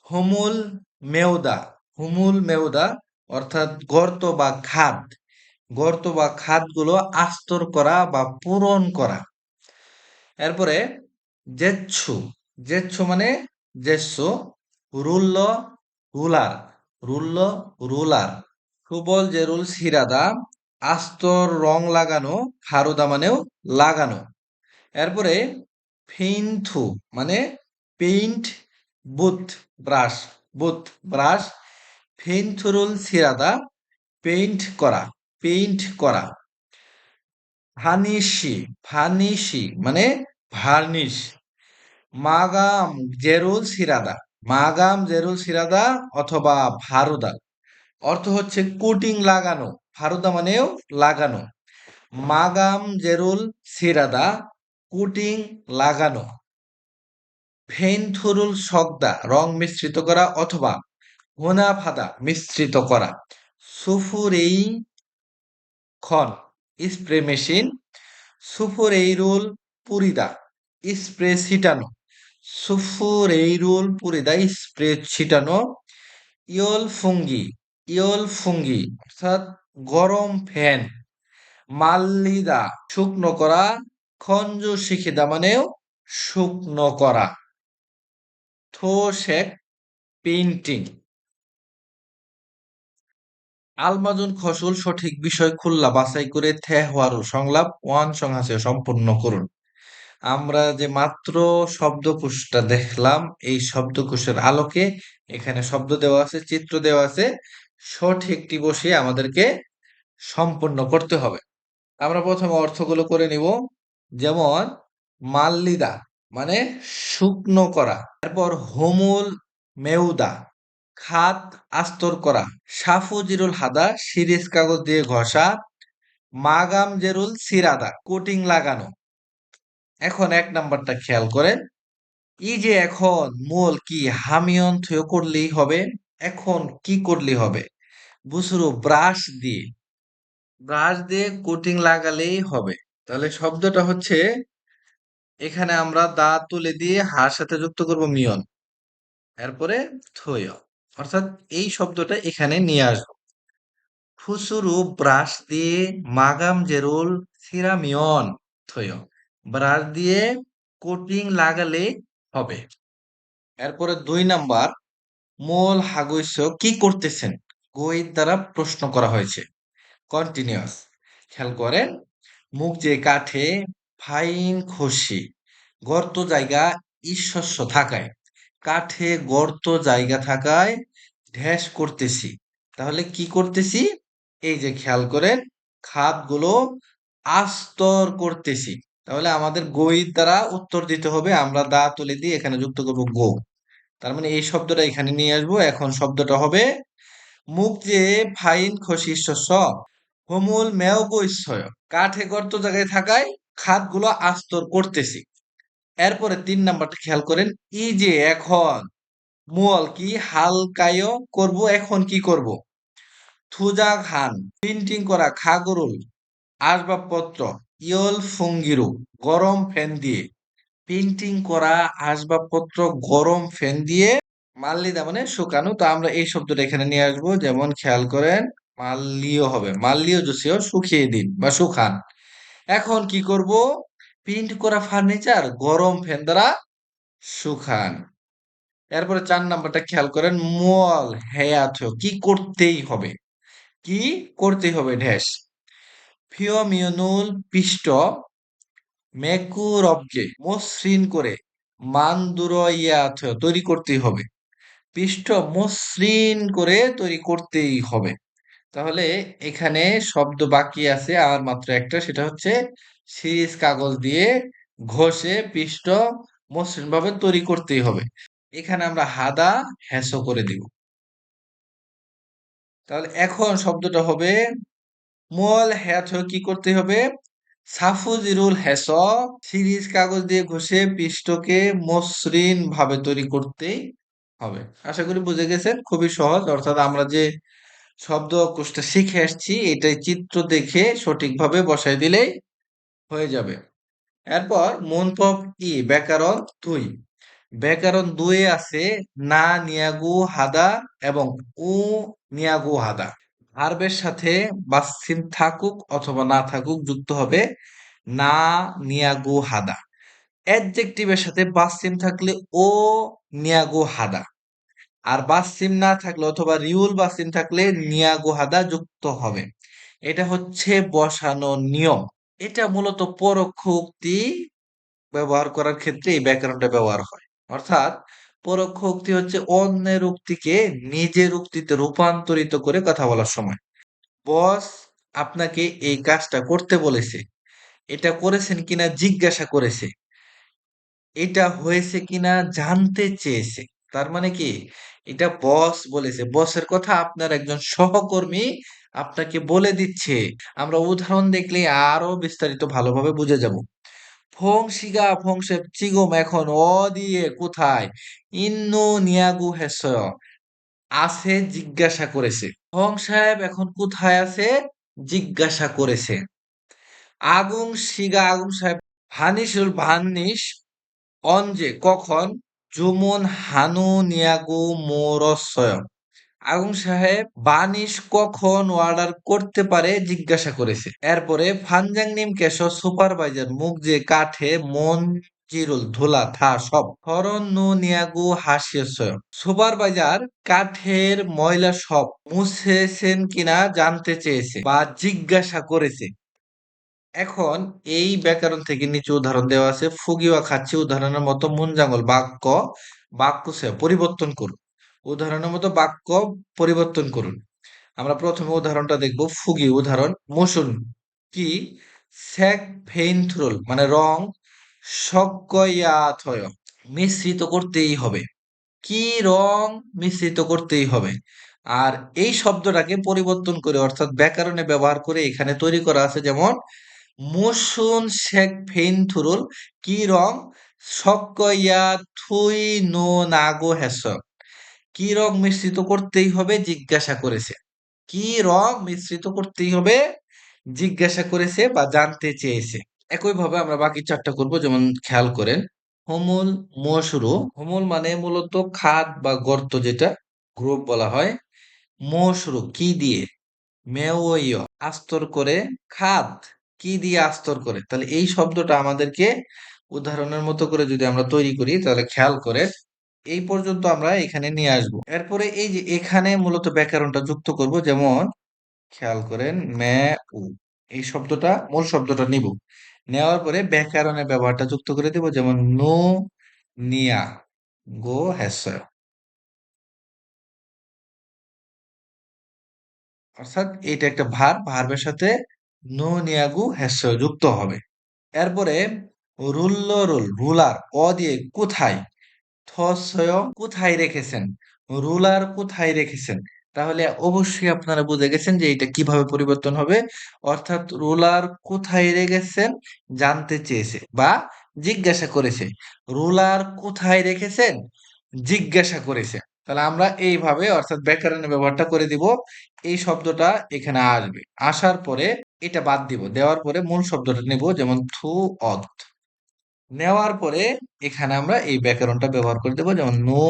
হুমুল মেওদা হুমুল মেওদা অর্থাৎ গর্ত বা খাদগুলো আস্তর করা বা পূরণ করা এরপরে জেচ্ছু জেচ্ছু মানে জেচ্ছু রুল্ল রুলার রুল্ল রুলার সুবল জেরুল সিরাদা আস্তর রং লাগানো ফারুদা মানেও লাগানো এরপরে ফেইন্থু মানে পেইন্ট বুথ ব্রাশ বুথ ব্রাশ ফেইন্থুরুল সিরাদা পেইন্ট করা ভানিশি ভানিশি মানে ভার্নিশ মাগাম জেরুল সিরাদা মাগাম জেরুল সিরাদা অথবা ভারুদা অর্থ হচ্ছে কোটিং লাগানো ভারুদা মানেও লাগানো মাগাম জেরুল সিরাদা কোটিং লাগানো ফেইন্থুরুল সকদা রং মিশ্রিত করা অথবা মুনাফাদা মিশ্রিত করা সুফুরেই খন স্প্রে মেশিন সুফুরেইরুল পুরিদা স্প্রে ছিটানো সুফুরেইরুল পুরিদা স্প্রে ছিটানো ইয়ল ফুঙ্গি অর্থাৎ গরম ফ্যান মাল্লিদা শুকনো করা খঞ্জু শিখিদা মানেও শুকনো করা থোশেক পেইন্টিং আলমাজুন খসুল সঠিক বিষয় খুল্লা বাছাই করে থেহওয়ারু সংলাপ ওয়ান সংহাসে সম্পূর্ণ করুন আমরা যে মাত্র শব্দকোষটা দেখলাম এই শব্দকোষের আলোকে এখানে শব্দ দেওয়া আছে চিত্র দেওয়া আছে সঠিকটি বসিয়ে আমাদেরকে সম্পূর্ণ করতে হবে আমরা প্রথমে অর্থগুলো করে নিব যেমন মাল্লিদা মানে শুকনো করা এরপর হোমুল মেউদা খাত আস্তর করা সাফুজিরুল হাদা সিরিজ কাগজ দিয়ে ঘষা মাগাম জেরুল সিরাদা কোটিং লাগানো এখন 1 নাম্বারটা খেয়াল করেন এই যে এখন মূল কি হামিয়ন থিও করলেই হবে এখন কি করলেই হবে বুসরু ব্রাশ দিয়ে কোটিং লাগালেই হবে। তাহলে শব্দটা হচ্ছে, এখানে আমরা দা তুলে দিয়ে হার সাথে যুক্ত করব মিয়ন, এরপরে থয়, অর্থাৎ এই শব্দটা এখানে নিয়ে আসবো। ফুসুরু ব্রাশ দিয়ে মাগাম জেরুল সিরামিয়ন থয়, ব্রাশ দিয়ে কোটিং লাগালে হবে। এরপরে 2 নাম্বার, মোল হাগুইস কি করতেছেন, গইর দ্বারা প্রশ্ন করা হয়েছে। কন্টিনিউয়াস, খেয়াল করেন। মুখ যে কাঠে ফাইন খসি, গর্ত জায়গা ঈষৎস থাকায়, কাঠে গর্ত জায়গা থাকায় ঢ্যাস করতেছি। তাহলে কি করতেছি? এই যে খেয়াল করেন, খাতগুলো আস্তর করতেছি। তাহলে আমাদের গইর দ্বারা উত্তর দিতে হবে, আমরা দা তুলে দিয়ে এখানে যুক্ত করব গো। তার মানে এই শব্দটা এখানে নিয়ে আসবো। এখন শব্দটা হবে, মুখ যে ফাইন খসিস স হমুল মেয় গৈশ্বয়, কাঠে গর্ত জায়গায় থাকায় খাতগুলো আস্তর করতেছি। এরপরে 3 নাম্বারটা খেয়াল করেন, ই যে এখন, মুয়াল কি হালকায় করব, এখন কি করব? থুজা খান প্রিন্টিং করা খাগরুল আসবাবপত্র, ইয়ল ফুঙ্গিরু গরম ফ্যান দিয়ে, প্রিন্টিং করা আসবাবপত্র গরম ফ্যান দিয়ে মাল্লিদা মানে শুকানো। তো আমরা এই শব্দটা এখানে নিয়ে আসবো, যেমন খেয়াল করেন, মাল্লীয় হবে, মাল্লীয় জুসিও শুকিয়ে দিন বা শুকান। এখন কি করব? প্রিন্ট করা ফার্নিচার গরম ফ্যান দ্বারা শুকান। এরপরে 4 নাম্বারটা খেয়াল করেন, মল হেয়াথ কি করতেই হবে, কি করতেই হবে ঢ্যাস ফিওমিয়নুল পিষ্ট মেকুরবকে মসৃণ করে মানদুরইয়াথ তৈরি করতেই হবে, পৃষ্ঠ মসৃণ করে তৈরি করতেই হবে। তাহলে এখানে শব্দ বাকি আছে আর মাত্র একটা, সেটা হচ্ছে সিরিজ কাগজ দিয়ে ঘষে পৃষ্ঠ মসৃণ ভাবে তৈরি করতেই হবে। এখানে আমরা হাদা হ্যাসো করে দিব। তাহলে এখন শব্দটা হবে, মল হ্যাথ কি করতে হবে? সাফুজিরুল হ্যাস সিরিজ কাগজ দিয়ে ঘষে পৃষ্ঠকে মসৃণ ভাবে তৈরি করতেই হবে। আশা করি বুঝে গেছেন, খুবই সহজ। অর্থাৎ আমরা যে শব্দকোষটা শিখে আসছি, এটাই চিত্র দেখে সঠিকভাবে বসাই দিলেই হয়ে যাবে। এরপর মনপব ব্যাকরণ 2। ব্যাকরণ 2 আছে না নিয়াগু হাদা এবং উ নিয়াগু হাদা। ভার্বের সাথে বাস্তিম থাকুক অথবা না থাকুক যুক্ত হবে না নিয়াগু হাদা। অ্যাডজেক্টিভের সাথে বাস্তিম থাকলে ও নিয়াগু হাদা, আর বাসিম না থাকলে অথবা রিউল বাসিম থাকলে নিয়াগো হাদা যুক্ত হবে। এটা হচ্ছে বসানো নিয়ম। এটা মূলত পরোক্ষ উক্তি ব্যবহার করার ক্ষেত্রে এই ব্যাকরণটা ব্যবহার হয়। অর্থাৎ পরোক্ষ উক্তি হচ্ছে অন্যের উক্তিকে নিজের উক্তিতে রূপান্তরিত করে কথা বলার সময়। বস আপনাকে এই কাজটা করতে বলেছে, এটা করেছেন কিনা জিজ্ঞাসা করেছে, এটা হয়েছে কিনা জানতে চেয়েছে। তার মানে কি, এটা বস বলেছে, বসের কথা আপনার একজন সহকর্মী আপনাকে বলে দিচ্ছে। আমরা উদাহরণ দেখলে আরো বিস্তারিত ভালোভাবে বুঝে যাব। ফং শিগা ফংসে চিগম এখন অ দিয়ে কোথায়, ইন্নু নিয়াগু হেসয় আছে জিজ্ঞাসা করেছে। ফং সাহেব এখন কোথায় আছে জিজ্ঞাসা করেছে। আগুন শিগা আগুন সাহেব ভানিসুল ভান্নিস অঞ্জে কখন জুমন হানু নিয়াগু মোরসয়, আগুন সাহেব বানিশ কখন অর্ডার করতে পারে জিজ্ঞাসা করেছে। এরপরে ফানজাং নিম কেশ সুপারভাইজার মুখ যে কাঠে মন চিরুল ধুলা থা সব হরন নু নিয়াগু হাসিয়েছয়, সুপারভাইজার কাঠের ময়লা সব মুছেছেন কিনা জানতে চেয়েছে বা জিজ্ঞাসা করেছে। এখন এই ব্যাকরণ থেকে নিচে উদাহরণ দেওয়া আছে, ফুগিওয়া খাচ্ছি উদাহরণের মতো মুনজাঙ্গল বাক্য বাক্য সে পরিবর্তন করুন। উদাহরণের মতো বাক্য পরিবর্তন করুন। আমরা প্রথমে উদাহরণটা দেখব। ফুগি উদাহরণ, মুসুন কি স্যাক ফেইনথ্রোল মানে রং সকয়াথয় মিশ্রিত করতেই হবে। কি রং মিশ্রিত করতেই হবে। আর এই শব্দটাকে পরিবর্তন করে অর্থাৎ ব্যাকরণে ব্যবহার করে এখানে তৈরি করা আছে, যেমন মুসুন শেখ ফেইনথুরুল কি রং সকয়া থুই নো নাগো হেস, কি রং মিশ্রিত করতেই হবে জিজ্ঞাসা করেছে। কি রং মিশ্রিত করতেই হবে, জিজ্ঞাসা করেছে বা জানতে চেয়েছে। একইভাবে আমরা বাকি চারটা করব, যেমন খেয়াল করেন। হুমুল মশুরু, হুমুল মানে মূলত খাদ বা গর্ত, যেটা গ্রুপ বলা হয়। মশুরু কি দিয়ে, মেওয় আস্তর করে, খাদ কি দিয়ে আস্তর করে। তাহলে এই শব্দটা আমাদেরকে উদাহরণের মতো করে যদি আমরা তৈরি করি, তাহলে খেয়াল করে এই পর্যন্ত আমরা এখানে নিয়ে আসব। এরপরে এই যে এখানে মূলত ব্যাকরণটা যুক্ত করব, যেমন খেয়াল করেন মে উ, এই শব্দটা মূল শব্দটা নিব, নেওয়ার পরে ব্যাকরণের ব্যবহারটা যুক্ত করে দেব, যেমন নো নিয়া গো হ্যাসয়, অর্থাৎ এটা একটা ভার্বের সাথে নো নিয়াগু হ্যাসয় যুক্ত হবে। এরপরে রুলার অ দিয়ে কোথায়, থসয় কোথায় রেখেছেন, রুলার কোথায় রেখেছেন। তাহলে অবশ্যই আপনারা বুঝে গেছেন যে এটা কিভাবে পরিবর্তন হবে, অর্থাৎ রুলার কোথায় রেখেছেন জানতে চেয়েছে বা জিজ্ঞাসা করেছে, রুলার কোথায় রেখেছেন জিজ্ঞাসা করেছে। তাহলে আমরা এইভাবে অর্থাৎ ব্যাকরণের ব্যবহারটা করে দিব। এই শব্দটা এখানে আসবে, আসার পরে এটা বাদ দিব, দেওয়ার পরে মূল শব্দটা নেব, যেমন থু অত, নেওয়ার পরে এখানে আমরা এই ব্যাকরণটা ব্যবহার করে দেবো, যেমন নো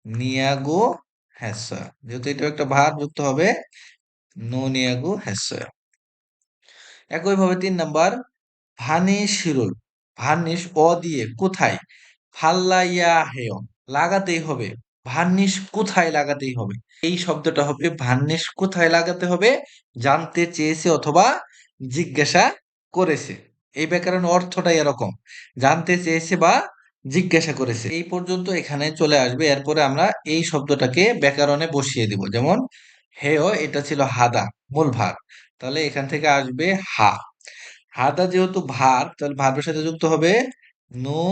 নিয়াগো হ্যাসা, যেহেতু এটা একটা ভার যুক্ত হবে, নো নিয়াগো হ্যাসা। একইভাবে 3 নাম্বার, ভানিশিরুল, ভার্নিশ অ দিয়ে কোথায়, ফাল্লাইয়া হেয় লাগাতেই হবে, ভার্নিশ কোথায় লাগাতেই হবে। এই শব্দটা হবে ভার্নিশ কোথায় লাগাতে হবে জানতে চেয়েছে অথবা জিজ্ঞাসা করেছে। এই ব্যাকরণের অর্থটা এরকম, জানতে চেয়েছে বা জিজ্ঞাসা করেছে। এই পর্যন্ত এখানে চলে আসবে। এরপরে আমরা এই শব্দটাকে ব্যাকরণে বসিয়ে দিব, যেমন হেয় এটা ছিল হাদা মূল ভার, তাহলে এখান থেকে আসবে হা, হাদা যেহেতু ভার, তাহলে ভার্বের সাথে যুক্ত হবে নো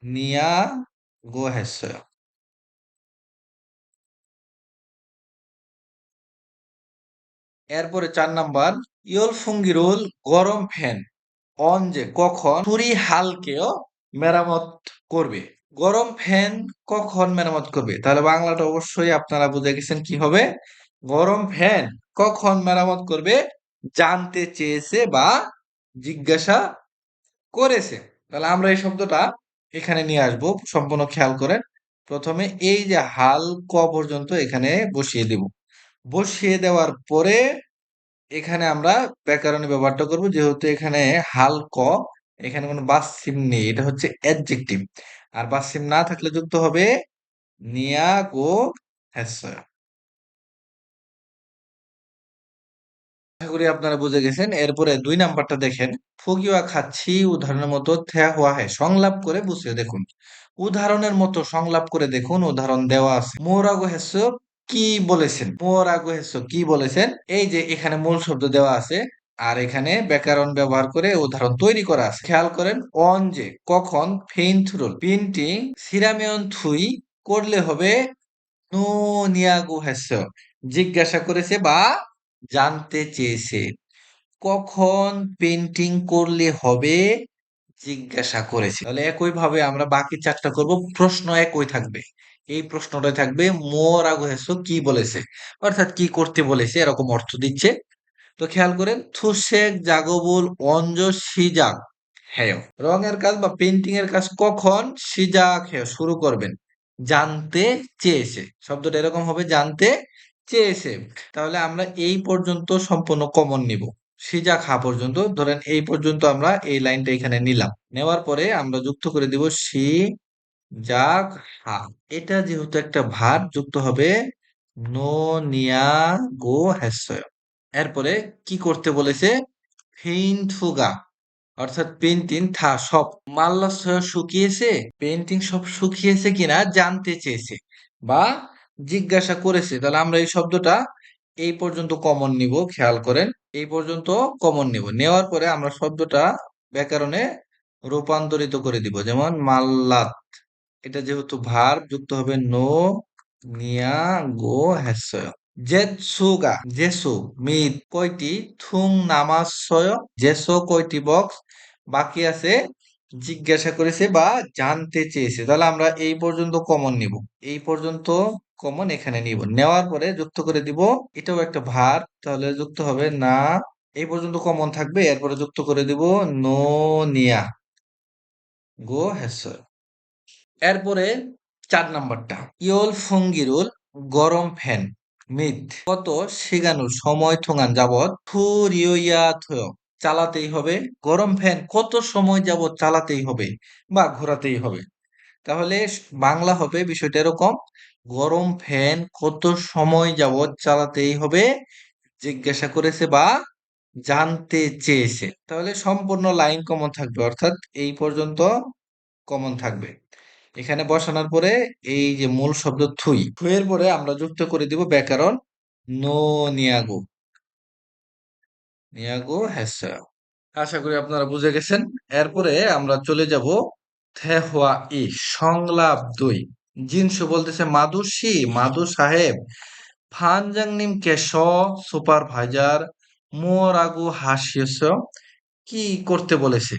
নিয়া গো হ্যাসা। এরপরে 4 নাম্বার, ইয়ল ফুঙ্গিরুল গরম ফ্যান অন যে কখন ছুরি হালকেও মেরামত করবে। গরম ফ্যান কখন মেরামত করবে, তাহলে বাংলাটা অবশ্যই আপনারা বুঝে গেছেন কি হবে, গরম ফ্যান কখন মেরামত করবে জানতে চেয়েছে বা জিজ্ঞাসা করেছে। তাহলে আমরা এই শব্দটা এখানে নিয়ে আসবো, সম্পূর্ণ খেয়াল করেন। প্রথমে এই যে হাল ক পর্যন্ত এখানে বসিয়ে দিব, বসিয়ে দেওয়ার পরে এখানে আমরা ব্যাকরণের ব্যবহারটা করব, যেহেতু এখানে হাল ক, এখানে কোনো বাসিম নেই, এটা হচ্ছে অ্যাডজেক্টিভ, আর বাসিম না থাকলে যুক্ত হবে নিয়া গো হ্যাসয়। আশা করি আপনারা বুঝে গেছেন। এরপরে 2 নাম্বারটা দেখেন, ফকিওয়া খাচ্ছি উদাহরণের মতো থ্যা হুয়া হ্যায় সংলাপ করে বুঝিয়ে দেখুন। উদাহরণের মতো সংলাপ করে দেখুন, উদাহরণ দেওয়া আছে। মোর আগো হেসো কি বলেছেন, মোর আগো হেসো কি বলেছেন, এই যে এখানে মূল শব্দ দেওয়া আছে, আর এখানে ব্যাকরণ ব্যবহার করে উদাহরণ তৈরি করা আছে। খেয়াল করেন, অন যে কখন, ফেইন্থরুল পেইন্টিং, সিরামিয়ন থুই করলে হবে নো নিয়াগো হেসো জিজ্ঞাসা করেছে বা জানতে চেয়েছে। কখন পেন্টিং করলে হবে জিজ্ঞাসা করেছে। তাহলে একইভাবে আমরা বাকি চারটা করব, প্রশ্ন একই থাকবে। এই প্রশ্নটাই থাকবে মোর আগেসো কি বলেছে, অর্থাৎ কি করতে বলেছে এরকম অর্থ দিচ্ছে। তো খেয়াল করেন, থুসেক জাগবুল অঞ্জ সিজাক হ্যায়, রঙের কাজ বা পেন্টিং এর কাজ কখন সিজাক হ্যায় শুরু করবেন জানতে চেয়েছে। শব্দটা এরকম হবে জানতে চেয়েছে। তাহলে আমরা এই পর্যন্ত সম্পূর্ণ কমন নিব, সিজা খা পর্যন্ত ধরেন, এই পর্যন্ত আমরা এই লাইনটা এখানে নিলাম, নেওয়ার পরে আমরা যুক্ত করে দিব সি জাগ হা, এটা যেহেতু একটা ভার যুক্ত হবে নো নিয়া গো হ্যাসয়। এরপরে কি করতে বলেছে, ফেইনথুগা, অর্থাৎ পেন্টিং থা সব মাল্লাশয় শুকিয়েছে, পেন্টিং সব শুকিয়েছে কিনা জানতে চেয়েছে বা জিজ্ঞাসা করেছে। তাহলে আমরা এই শব্দটা এই পর্যন্ত কমন নিব, খেয়াল করেন এই পর্যন্ত কমন নিব, নেওয়ার পরে আমরা শব্দটা ব্যাকরণে রূপান্তরিত করে দিব, যেমন মাল্লাত, এটা যেহেতু ভার্ব যুক্ত হবে নো নিয়া গো হ্যাসয়। জেৎসুগা জেসু মিট কয়টি, থুং নামাসয় জেসো কয়টি বক্স বাকি আছে জিজ্ঞাসা করেছে বা জানতে চেয়েছে। তাহলে আমরা এই পর্যন্ত কমন নিব, এই পর্যন্ত কমন এখানে নিব, নেওয়ার পরে যুক্ত করে দিব। এটাও একটা ভার, তাহলে যুক্ত হবে না, এই পর্যন্ত কমন থাকবে, এরপরে যুক্ত করে দিব নো নিয়া, গো হেসর। এরপরে 4 নাম্বারটা, ইয়ল ফঙ্গিরুল গরম ফ্যান মিথ কত সিগানুর সময় থঙান যাবত থু রিওইয়া থয় চালাতেই হবে। গরম ফ্যান কত সময় যাবত চালাতেই হবে বা ঘোরাতেই হবে। তাহলে বাংলা হবে বিষয়টা এরকম, গরম ফ্যান কত সময় যাবত চালাতেই হবে জিজ্ঞাসা করেছে বা জানতে চেয়েছে। তাহলে সম্পূর্ণ লাইন কমন থাকবে, অর্থাৎ এই পর্যন্ত কমন থাকবে। এখানে বসানোর পরে এই যে মূল শব্দ থুই, থুইয়ের পরে আমরা যুক্ত করে দিব ব্যাকরণ নো নিয়াগো, নিয়াগো হ্যাসা। আশা করি আপনারা বুঝে গেছেন। এরপরে আমরা চলে যাব থেহওয়া ই, সংলাপ 2। জিনসু বলতেছে মাদুসি, মাদু সাহেব ফানজাংনিম কেশ সুপারভাইজার মোরাগু হাসিয়েছ, কি করতে বলেছে?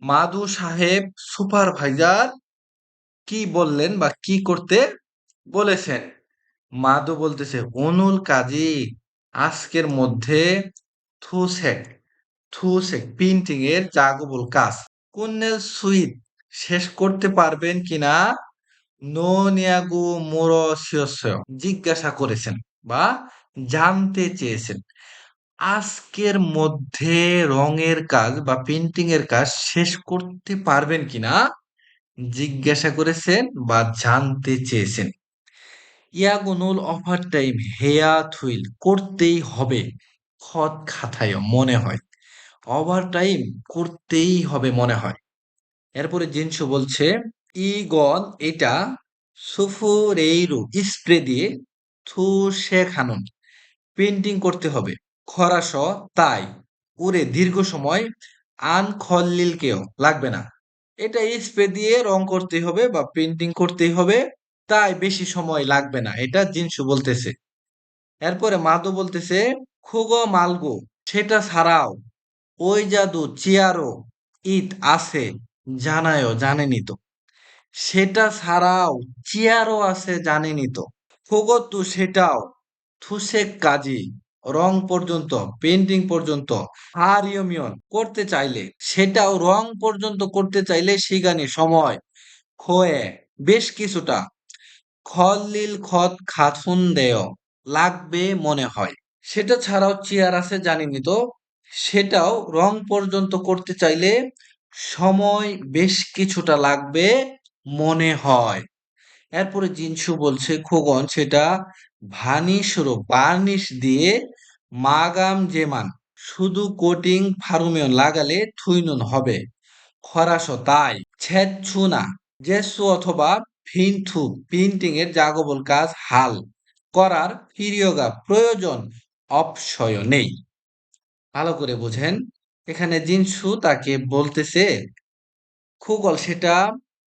মাদু সাহেব সুপারভাইজার কি বললেন বা কি করতে বলেছেন? মাদু বলতেছে অনুল কাজী আজকের মধ্যে থুসেক, থুসেক প্রিন্টিং এর জাগবুল কাজ কুন্নেল সুইট শেষ করতে পারবেন কিনা নো নিয়াগু মোরসিয়স জিজ্ঞাসা করেছেন বা জানতে চেয়েছেন। আজকের মধ্যে রঙের কাজ বা পেন্টিং এর কাজ শেষ করতে পারবেন কিনা জিজ্ঞাসা করেছেন বা জানতে চেয়েছেন। ইয়াগুনুল ওভারটাইম হেয়া থুইল করতেই হবে, খত খাতায় মনে হয়, ওভারটাইম করতেই হবে মনে হয়। এরপরে জিনসু বলছে ইগন এটা সুফুরেইরু স্প্রে দিয়ে থু শেখানুন পেন্টিং করতে হবে, খরাস তাই উরে দীর্ঘ সময় আন খল্লিলকেও লাগবে না। এটা স্প্রে দিয়ে রং করতে হবে বা পেন্টিং করতেই হবে, তাই বেশি সময় লাগবে না, এটা জিনসু বলতেছে। এরপরে মাদু বলতেছে খুগো মালগো সেটা ছাড়াও ওই জাদু চিয়ারো ঈদ আছে জানায়ও জানেনি তো, সেটা ছাড়াও চেয়ারও আছে জানেনি তো। ফগত্তু সেটাও থুসেক কাজী রং পর্যন্ত পেন্টিং পর্যন্ত হারিয়মিয়ন করতে চাইলে, সেটাও রং পর্যন্ত করতে চাইলে শিগানি সময় খোয়ে বেশ কিছুটা খলিল খত খাথুন দেয় লাগবে মনে হয়। সেটা ছাড়াও চেয়ার আছে জানিনি তো, সেটাও রং পর্যন্ত করতে চাইলে সময় বেশ কিছুটা লাগবে মনে হয়। এরপরে জিনসু বলছে খোকন সেটা বার্নিশ দিয়ে মাগাম জেমান শুধু কোটিং ফার্মিয়ন লাগালে থুইনুন হবে, খরাস তাই ছেচ্ছু না জেসু অথবা ফিনথু প্রিন্টিং এর জাগবল কাজ হাল করার ফিরিয়গা প্রয়োজন অপসয় নেই। ভালো করে বুঝেন, এখানে জিনসু তাকে বলতেছে খুগল সেটা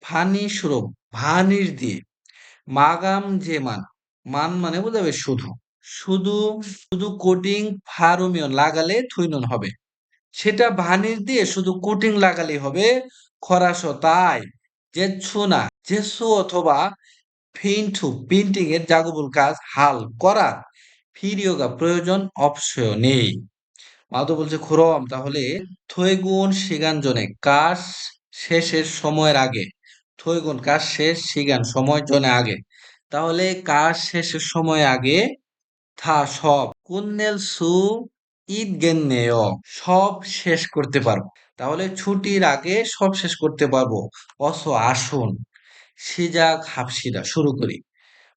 ভানিশ দিয়ে মাগাম যে মান, মান মানে বোঝাবে শুধু, শুধু শুধু কোটিং ফার্মিয়ন লাগালে থুইনুন হবে, সেটা ভানিশ দিয়ে শুধু কোটিং লাগালেই হবে, খরাস তাই জেচ্ছু না জেসু অথবা ফিনথু প্রিন্টিং এর জাগবুল কাজ হাল করার ফিরিয়োগা প্রয়োজন অবশ্যই নেই। মাধব বলছে খুরম তাহলে থৈগুণ সিগানজনে কাজ শেষের সময়ের আগে, থৈগুণ কাজ শেষ সিগান সময় জনে আগে, তাহলে কাজ শেষের সময় আগে থা সব কুন্নেল সু ঈদ গেন্নেয় সব শেষ করতে পারবো, তাহলে ছুটির আগে সব শেষ করতে পারবো। অস আসুন সিজাক হাফসিদা শুরু করি,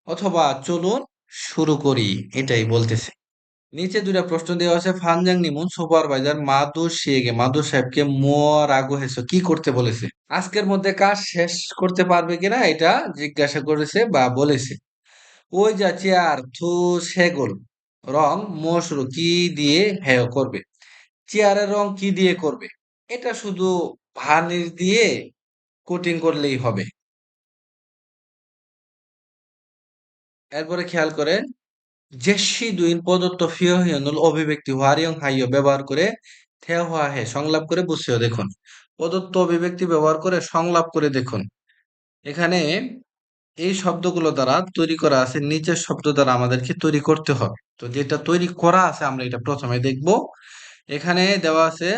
অথবা চলুন শুরু করি, এটাই বলতেছে। নিচে দুইটা প্রশ্ন দেওয়া আছে, ফানজাং নিমুন সুপারভাইজার মাদু শিয়েগে মাদু সাহেবকে মোর আগ্রহেছ কি করতে বলেছে, আজকের মধ্যে কাজ শেষ করতে পারবে কিনা এটা জিজ্ঞাসা করেছে বা বলেছে। ওই যা চেয়ার থু সেগল রং মশরু কি দিয়ে হেয় করবে, চেয়ারের রং কি দিয়ে করবে, এটা শুধু ভার্নিশ দিয়ে কোটিং করলেই হবে। এরপরে খেয়াল করে জেসি দুইন প্রদত্ত ফিওহিয়নুল অভিব্যক্তি হোয়ারিয়ং হাইয় ব্যবহার করে থেওয়া হে সংলাপ করে বুঝছেও দেখুন, প্রদত্ত অভিব্যক্তি ব্যবহার করে সংলাপ করে দেখুন। এখানে এই শব্দগুলো দ্বারা তৈরি করা আছে, নিচের শব্দ দ্বারা আমাদেরকে তৈরি করতে হবে। তো যেটা তৈরি করা আছে আমরা এটা প্রথমে দেখব। এখানে দেওয়া আছে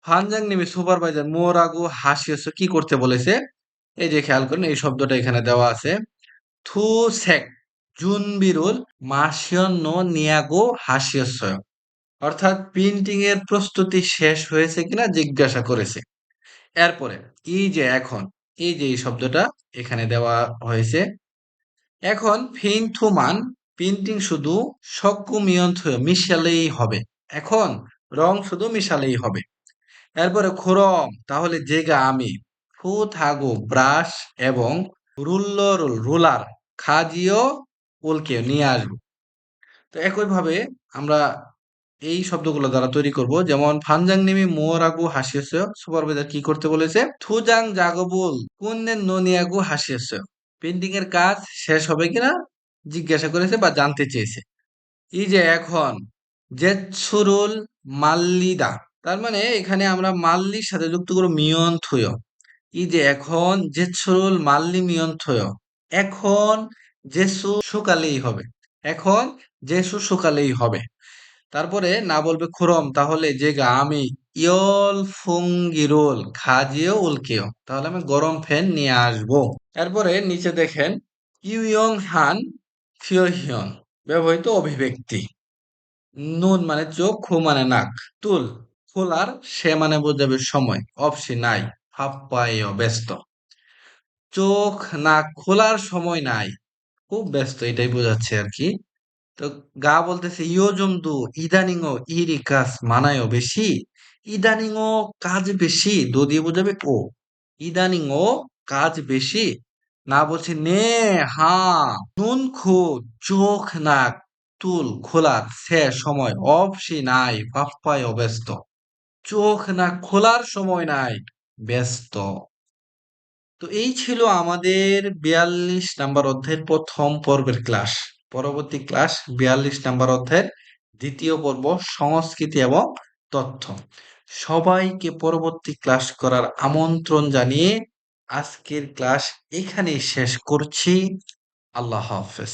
ফানজাংনিমি সুপারভাইজার মোরাগু হাসিয়েছে, কি করতে বলেছে? এই যে খেয়াল করেন এই শব্দটা এখানে দেওয়া আছে। থু সেক জুনবিরুল মাসিয়ন নো নিয়াগো হাসিয়েছে, অর্থাৎ প্রিন্টিং এর প্রস্তুতি শেষ হয়েছে কিনা জিজ্ঞাসা করেছে। এরপরে এই যে এখন এই যে এই শব্দটা এখানে দেওয়া হয়েছে। এখন ফেইনথুমান প্রিন্টিং শুধু সকুমিয়ন্থ মিশালেই হবে। এখন রং শুধু মিশালেই হবে। এরপরে খোরম তাহলে জেগা আমি ফু থাগো ব্রাশ এবং রুলার খাজিও উলকে নিয়ে আসবো। তো একইভাবে আমরা এই শব্দগুলো দ্বারা তৈরি করব। যেমন ফানজাংনিমি মোরাগু হাসিয়েছে, সুপারভাইজার কি করতে বলেছে? থুজাং জাগবুল কুন্নের নোনিয়াগু হাসিয়েছে, পেন্টিং এর কাজ শেষ হবে কিনা জিজ্ঞাসা করেছে বা জানতে চেয়েছে। এই যে এখন জেৎসুরুল মাল্লিদা, তার মানে এখানে আমরা মাল্লির সাথে যুক্ত করব মিয়ন থুয়। এই যে এখন জেৎসুরুল মাল্লি মিয়ন থুয়, এখন জেসু শুকালেই হবে। এখন জেসু শুকালেই হবে। তারপরে না বলবে খুরম তাহলে জেগা আমি ইয়ল ফুঙ্গিরোল খাজিও উলকেও, তাহলে আমি গরম ফ্যান নিয়ে আসবো। এরপরে নিচে দেখেন ইউইয়ং হান ফিওহিয়ন ব্যবহৃত অভিব্যক্তি। নুন মানে চোখ, খু মানে নাক, তুল খোলার, সে মানে বোঝাবে সময়, অপসি নাই, হাপ্পায় ব্যস্ত। চোখ নাক খোলার সময় নাই, খুব ব্যস্ত, এটাই বোঝাচ্ছে আর কি। তো গা বলতেছে ইয়োজমদু ইদানিংও ইরিকাস মানায়ও বেশি, ইদানিংও কাজ বেশি, দো দিয়ে বোঝাবে ও, ইদানিংও কাজ বেশি। না বলছে নে হা, নুন খু চোখ নাক তুল খোলার সে সময়, অবসি নাই পাপ্পায় ব্যস্ত, চোখ নাক খোলার সময় নাই, ব্যস্ত। তো এই ছিল আমাদের ৪২ নাম্বার অধ্যায়ের প্রথম পর্বের ক্লাস। পরবর্তী ক্লাস ৪২ নাম্বার অধ্যায়ের দ্বিতীয় পর্ব সংস্কৃতি এবং তথ্য। সবাইকে পরবর্তী ক্লাস করার আমন্ত্রণ জানিয়ে আজকের ক্লাস এখানেই শেষ করছি। আল্লাহ হাফেজ।